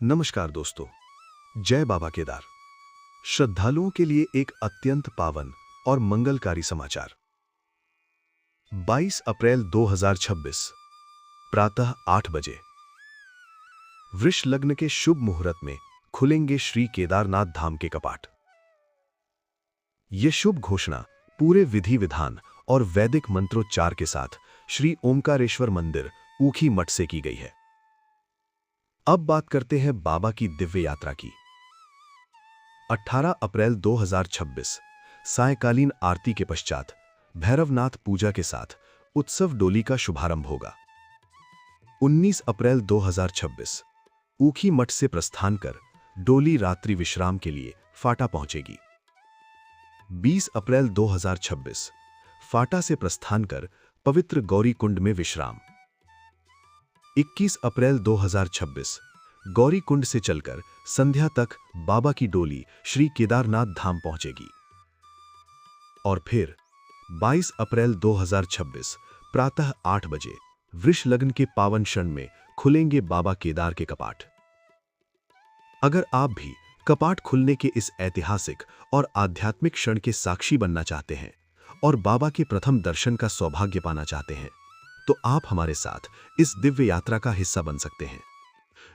नमस्कार दोस्तों। जय बाबा केदार। श्रद्धालुओं के लिए एक अत्यंत पावन और मंगलकारी समाचार। 22 अप्रैल 2026 प्रातः 8 बजे वृष लग्न के शुभ मुहूर्त में खुलेंगे श्री केदारनाथ धाम के कपाट। यह शुभ घोषणा पूरे विधि विधान और वैदिक मंत्रोच्चार के साथ श्री ओमकारेश्वर मंदिर ऊखी मठ से की गई है। अब बात करते हैं बाबा की दिव्य यात्रा की। 18 अप्रैल 2026 सायंकालीन आरती के पश्चात भैरवनाथ पूजा के साथ उत्सव डोली का शुभारंभ होगा। 19 अप्रैल 2026 ऊखी मठ से प्रस्थान कर डोली रात्रि विश्राम के लिए फाटा पहुंचेगी। 20 अप्रैल 2026 फाटा से प्रस्थान कर पवित्र गौरी कुंड में विश्राम। 21 अप्रैल 2026 गौरी कुंड से चलकर संध्या तक बाबा की डोली श्री केदारनाथ धाम पहुंचेगी। और फिर 22 अप्रैल 2026 प्रातः 8 बजे वृष लग्न के पावन क्षण में खुलेंगे बाबा केदार के कपाट। अगर आप भी कपाट खुलने के इस ऐतिहासिक और आध्यात्मिक क्षण के साक्षी बनना चाहते हैं और बाबा के प्रथम दर्शन का सौभाग्य पाना चाहते हैं, तो आप हमारे साथ इस दिव्य यात्रा का हिस्सा बन सकते हैं।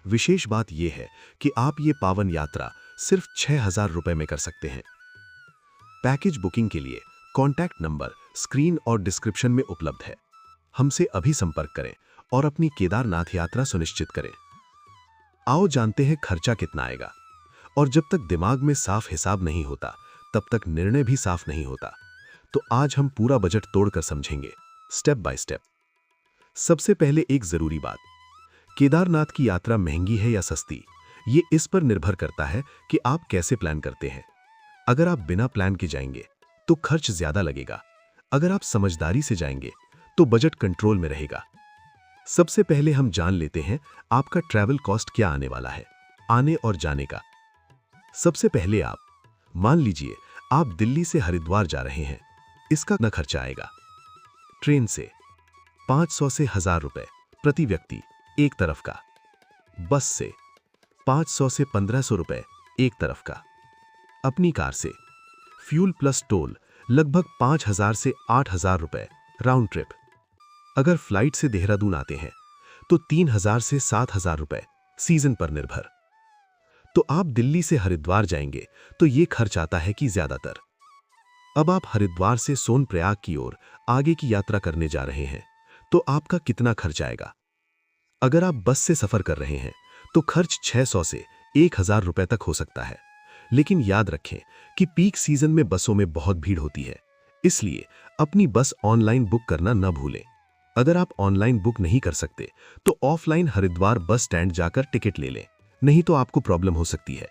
विशेष बात यह है कि आप ये पावन यात्रा सिर्फ 6,000 रुपए में कर सकते हैं। पैकेज बुकिंग के लिए कॉन्टैक्ट नंबर स्क्रीन और डिस्क्रिप्शन में उपलब्ध है। हमसे अभी संपर्क करें और अपनी केदारनाथ यात्रा सुनिश्चित करें। आओ जानते हैं खर्चा कितना आएगा। और जब तक दिमाग में साफ हिसाब नहीं होता, तब तक निर्णय भी साफ नहीं होता। तो आज हम पूरा बजट तोड़कर समझेंगे, स्टेप बाय स्टेप। सबसे पहले एक जरूरी बात, केदारनाथ की यात्रा महंगी है या सस्ती, ये इस पर निर्भर करता है कि आप कैसे प्लान करते हैं। अगर आप बिना प्लान के जाएंगे तो खर्च ज्यादा लगेगा। अगर आप समझदारी से जाएंगे तो बजट कंट्रोल में रहेगा। सबसे पहले हम जान लेते हैं आपका ट्रैवल कॉस्ट क्या आने वाला है, आने और जाने का। सबसे पहले आप मान लीजिए आप दिल्ली से हरिद्वार जा रहे हैं, इसका कितना खर्चा आएगा। ट्रेन से 500 से 1000 रुपए प्रति व्यक्ति एक तरफ का। बस से 500 से 1500 रुपए एक तरफ का। अपनी कार से फ्यूल प्लस टोल लगभग 5000 से 8000 रुपए राउंड ट्रिप। अगर फ्लाइट से देहरादून आते हैं तो 3000 से 7000 रुपए सीजन पर निर्भर। तो आप दिल्ली से हरिद्वार जाएंगे तो यह खर्च आता है कि ज्यादातर। अब आप हरिद्वार से सोनप्रयाग की ओर आगे की यात्रा करने जा रहे हैं, तो आपका कितना खर्च आएगा। अगर आप बस से सफर कर रहे हैं तो खर्च 600 से 1000 रुपए तक हो सकता है। लेकिन याद रखें कि पीक सीजन में बसों में बहुत भीड़ होती है, इसलिए अपनी बस ऑनलाइन बुक करना न भूलें। अगर आप ऑनलाइन बुक नहीं कर सकते तो ऑफलाइन हरिद्वार बस स्टैंड जाकर टिकट ले लें, नहीं तो आपको प्रॉब्लम हो सकती है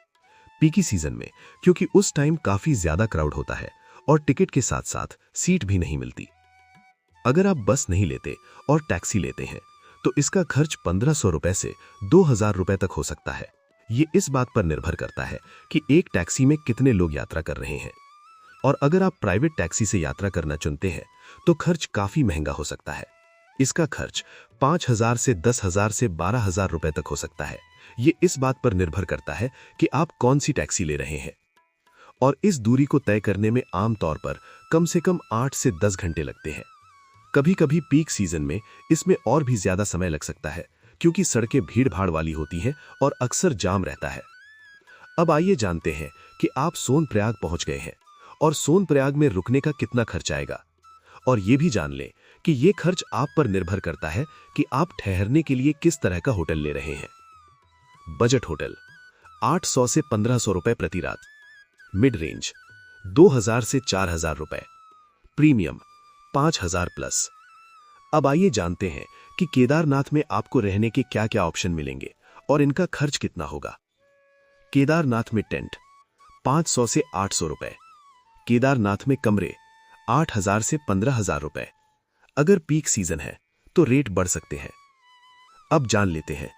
पीकी सीजन में, क्योंकि उस टाइम काफी ज्यादा क्राउड होता है और टिकट के साथ साथ सीट भी नहीं मिलती। अगर आप बस नहीं लेते और टैक्सी लेते हैं तो इसका खर्च 1500 रुपए से 2000 रुपए तक हो सकता है। ये इस बात पर निर्भर करता है कि एक टैक्सी में कितने लोग यात्रा कर रहे हैं। और अगर आप प्राइवेट टैक्सी से यात्रा करना चुनते हैं तो खर्च काफी महंगा हो सकता है। इसका खर्च 5000 से 10,000 से 12,000 रुपए तक हो सकता है। ये इस बात पर निर्भर करता है कि आप कौन सी टैक्सी ले रहे हैं। और इस दूरी को तय करने में आमतौर पर कम से कम 8 से 10 घंटे लगते हैं। कभी कभी पीक सीजन में इसमें और भी ज्यादा समय लग सकता है, क्योंकि सड़कें भीड़ भाड़ वाली होती हैं और अक्सर जाम रहता है। अब आइए जानते हैं कि आप सोनप्रयाग पहुंच गए हैं और सोनप्रयाग में रुकने का कितना खर्च आएगा। और ये भी जान लें कि ये खर्च आप पर निर्भर करता है कि आप ठहरने के लिए किस तरह का होटल ले रहे हैं। बजट होटल 800 से 1500 रुपए प्रति रात। मिड रेंज 2000 से 4000 रुपए। Premium 5000 plus. अब आइए जानते हैं कि केदारनाथ में आपको रहने के क्या क्या ऑप्शन मिलेंगे और इनका खर्च कितना होगा। केदारनाथ में टेंट 500 से 800 रुपए। केदारनाथ में कमरे 8000 से 15000 रुपए। अगर पीक सीजन है तो रेट बढ़ सकते हैं। अब जान लेते हैं,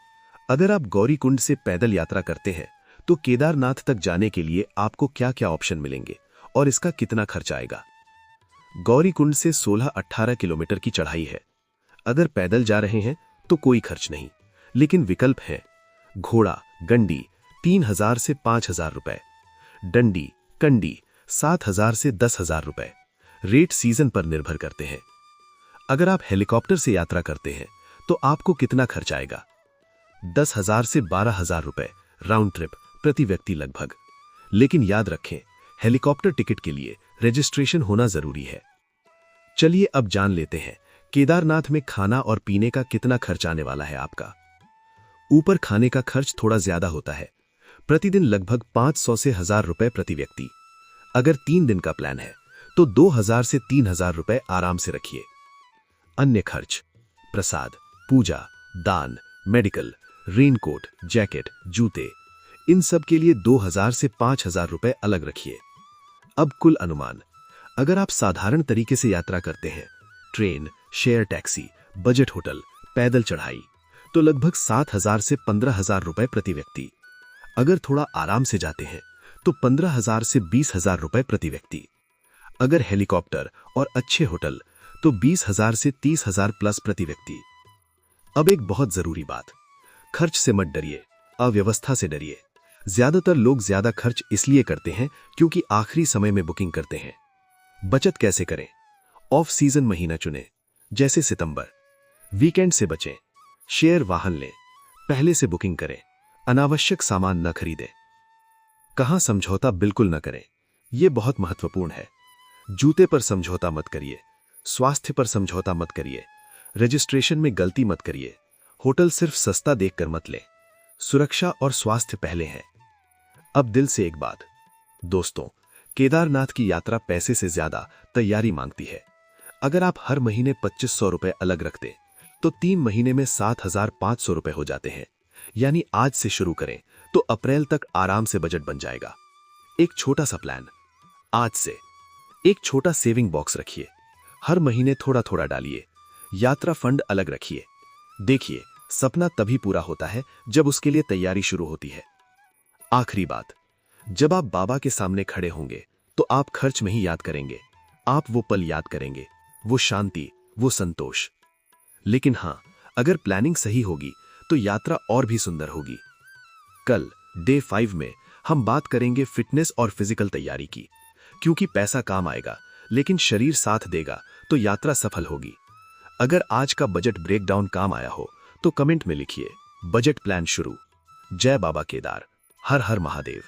अगर आप गौरी कुंड से पैदल यात्रा करते हैं तो केदारनाथ तक जाने के लिए आपको क्या क्या ऑप्शन मिलेंगे और इसका कितना खर्च आएगा। गौरी कुंड से 16-18 किलोमीटर की चढ़ाई है। अगर पैदल जा रहे हैं तो कोई खर्च नहीं, लेकिन विकल्प है। घोड़ा गंडी 3,000 से 5,000 रुपए, डंडी कंडी 7,000 से 10,000 रुपए। रेट सीजन पर निर्भर करते हैं। अगर आप हेलीकॉप्टर से यात्रा करते हैं तो आपको कितना खर्च आएगा? 10,000 से 12,000 रुपए राउंड ट्रिप प्रति व्यक्ति लगभग। लेकिन याद रखें, हेलीकॉप्टर टिकट के लिए रजिस्ट्रेशन होना जरूरी है। चलिए अब जान लेते हैं केदारनाथ में खाना और पीने का कितना खर्च आने वाला है आपका। ऊपर खाने का खर्च थोड़ा ज्यादा होता है, प्रतिदिन लगभग 500 से 1,000 रुपए प्रति व्यक्ति। अगर 3 दिन का प्लान है तो 2,000 से 3,000 रुपए आराम से रखिए। अन्य खर्च, प्रसाद, पूजा, दान, मेडिकल, रेनकोट, जैकेट, जूते, इन सब के लिए 2,000 से 5,000 रुपए अलग रखिए। अब कुल अनुमान, अगर आप साधारण तरीके से यात्रा करते हैं, train, share taxi, budget hotel, पैदल चढ़ाई, तो लगभग 7,000 से 15,000 रुपए प्रति व्यक्ति। अगर थोड़ा आराम से जाते हैं तो 15,000 से 20,000 रुपए प्रति व्यक्ति। अगर हेलीकॉप्टर और अच्छे होटल तो 20,000 से 30,000 प्लस प्रति व्यक्ति। अब एक बहुत जरूरी बात, खर्च से मत डरिए, अव्यवस्था से डरिए। ज्यादातर लोग ज्यादा खर्च इसलिए करते हैं क्योंकि आखिरी समय में बुकिंग करते हैं। बचत कैसे करें? ऑफ सीजन महीना चुनें, जैसे सितंबर। वीकेंड से बचें, शेयर वाहन लें, पहले से बुकिंग करें, अनावश्यक सामान न खरीदें। कहां समझौता बिल्कुल न करें, यह बहुत महत्वपूर्ण है। जूते पर समझौता मत करिए, स्वास्थ्य पर समझौता मत करिए, रजिस्ट्रेशन में गलती मत करिए, होटल सिर्फ सस्ता देखकर मत लें। सुरक्षा और स्वास्थ्य पहले हैं। अब दिल से एक बात, दोस्तों, केदारनाथ की यात्रा पैसे से ज्यादा तैयारी मांगती है। अगर आप हर महीने 2,500 रुपए अलग रखते तो 3 महीने में 7,500 रुपए हो जाते हैं। यानी आज से शुरू करें तो अप्रैल तक आराम से बजट बन जाएगा। एक छोटा सा प्लान, आज से एक छोटा सेविंग बॉक्स रखिए, हर महीने थोड़ा थोड़ा डालिए, यात्रा फंड अलग रखिए। देखिए, सपना तभी पूरा होता है जब उसके लिए तैयारी शुरू होती है। आखिरी बात, जब आप बाबा के सामने खड़े होंगे तो आप खर्च में ही याद करेंगे, आप वो पल याद करेंगे, वो शांति, वो संतोष। लेकिन हां, अगर प्लानिंग सही होगी तो यात्रा और भी सुंदर होगी। कल डे 5 में हम बात करेंगे फिटनेस और फिजिकल तैयारी की, क्योंकि पैसा काम आएगा लेकिन शरीर साथ देगा तो यात्रा सफल होगी। अगर आज का बजट ब्रेकडाउन काम आया हो तो कमेंट में लिखिए, बजट प्लान शुरू। जय बाबा केदार, हर हर महादेव।